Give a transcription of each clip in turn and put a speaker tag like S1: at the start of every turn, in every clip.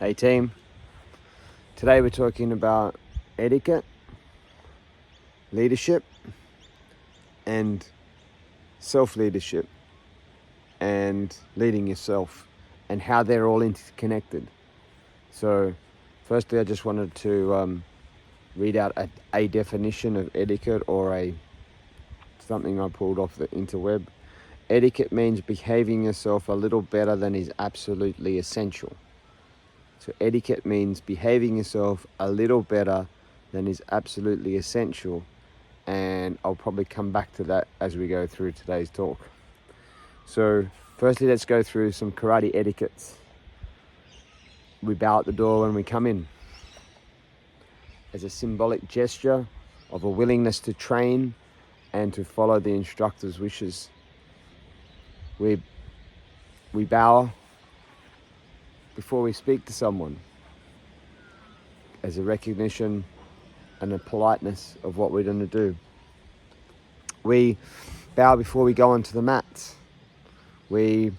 S1: Hey team, today we're talking about etiquette, leadership, and self-leadership, and leading yourself, and how they're all interconnected. So firstly, I just wanted to read out a definition of etiquette, or something I pulled off the interweb. Etiquette means behaving yourself a little better than is absolutely essential. So etiquette means behaving yourself a little better than is absolutely essential, and I'll probably come back to that as we go through today's talk. So firstly, let's go through some karate etiquettes. We bow at the door when we come in as a symbolic gesture of a willingness to train and to follow the instructor's wishes. We bow before we speak to someone as a recognition and a politeness of what we're going to do. We bow before we go onto the mats. We,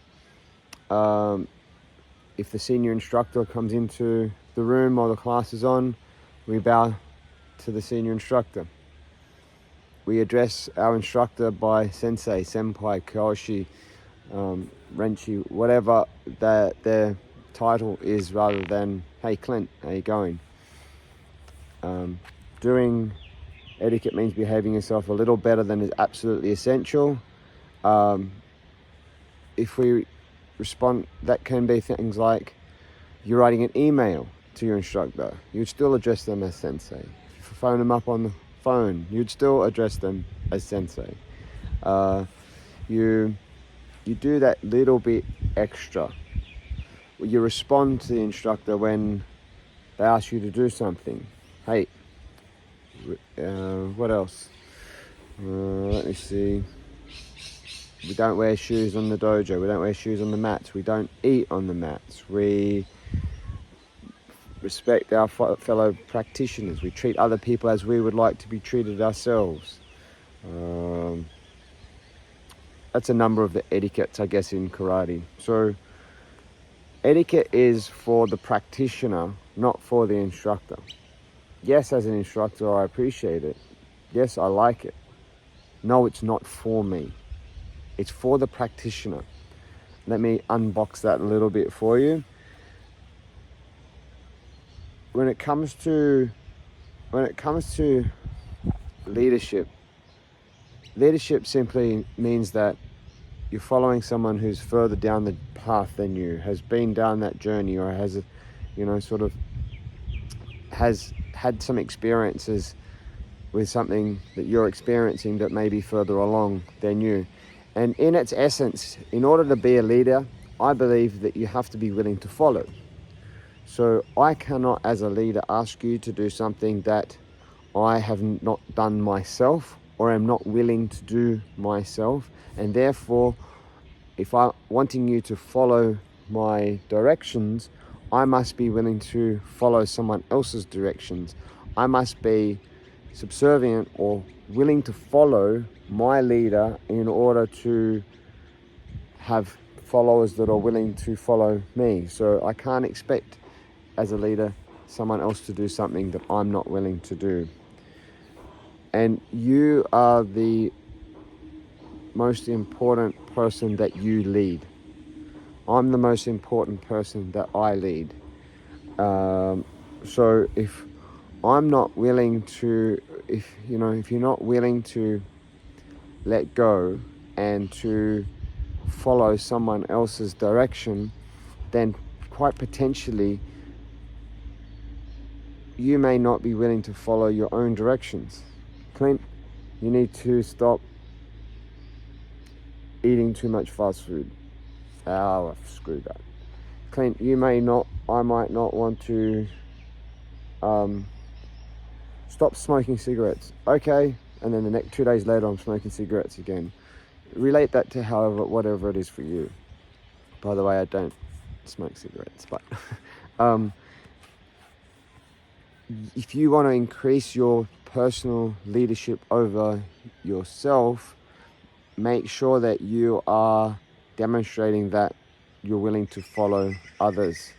S1: if the senior instructor comes into the room while the class is on, we bow to the senior instructor. We address our instructor by sensei, senpai, kyoshi, renchi, whatever their title is, rather than, hey Clint, how you going? Doing etiquette means behaving yourself a little better than is absolutely essential. If we respond, that can be things like you're writing an email to your instructor, you'd still address them as sensei. If you phone them up on the phone, you'd still address them as sensei. You do that little bit extra. You respond to the instructor when they ask you to do something. Hey, what else? Let me see. We don't wear shoes on the dojo. We don't wear shoes on the mats. We don't eat on the mats. We respect our fellow practitioners. We treat other people as we would like to be treated ourselves. That's a number of the etiquettes, I guess, in karate. So etiquette is for the practitioner, not for the instructor. Yes, as an instructor, I appreciate it. Yes, I like it. No, it's not for me. It's for the practitioner. Let me unbox that a little bit for you. When it comes to leadership simply means that you're following someone who's further down the path than you, has been down that journey, or has had some experiences with something that you're experiencing that may be further along than you. And in its essence, in order to be a leader, I believe that you have to be willing to follow. So I cannot, as a leader, ask you to do something that I have not done myself, or am not willing to do myself. And therefore, if I'm wanting you to follow my directions, I must be willing to follow someone else's directions. I must be subservient or willing to follow my leader in order to have followers that are willing to follow me. So I can't expect, as a leader, someone else to do something that I'm not willing to do. And you are the most important person that you lead. I'm the most important person that I lead. So if I'm not willing to, if you're not willing to let go and to follow someone else's direction, then quite potentially you may not be willing to follow your own directions. Clint, you need to stop eating too much fast food. Oh, screw that. Clint, I might not want to stop smoking cigarettes. Okay, and then the next 2 days later I'm smoking cigarettes again. Relate that to whatever it is for you. By the way, I don't smoke cigarettes, but if you want to increase your personal leadership over yourself, make sure that you are demonstrating that you're willing to follow others.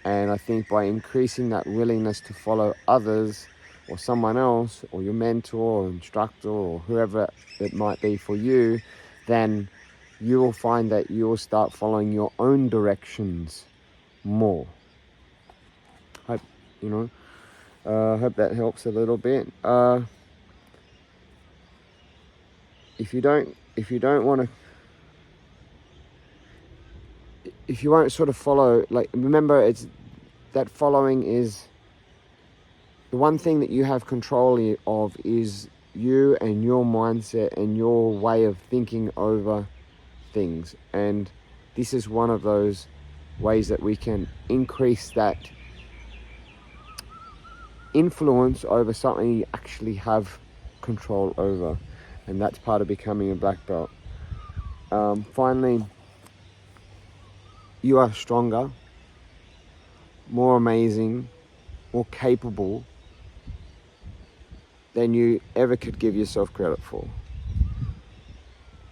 S1: And I think by increasing that willingness to follow others or someone else or your mentor or instructor or whoever it might be for you, then you will find that you will start following your own directions more. Hope, hope that helps a little bit. If you won't sort of follow, like, remember, it's that following is the one thing that you have control of is you and your mindset and your way of thinking over things. And this is one of those ways that we can increase that influence over something you actually have control over. And that's part of becoming a black belt. Finally, you are stronger, more amazing, more capable than you ever could give yourself credit for.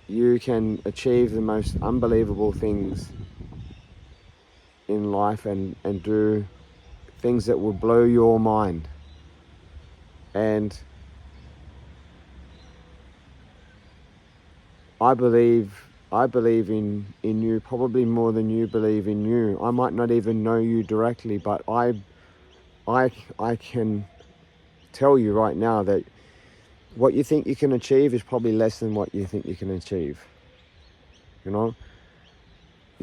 S1: You can achieve the most unbelievable things in life and do things that will blow your mind. And I believe in you probably more than you believe in you. I might not even know you directly, but I can tell you right now that what you think you can achieve is probably less than what you think you can achieve.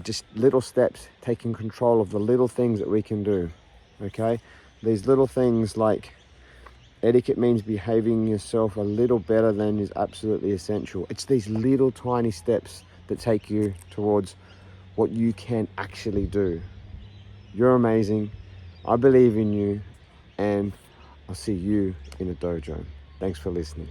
S1: Just little steps, taking control of the little things that we can do. Okay, these little things like etiquette means behaving yourself a little better than is absolutely essential. It's these little tiny steps that take you towards what you can actually do. You're amazing. I believe in you, and I'll see you in a dojo. Thanks for listening.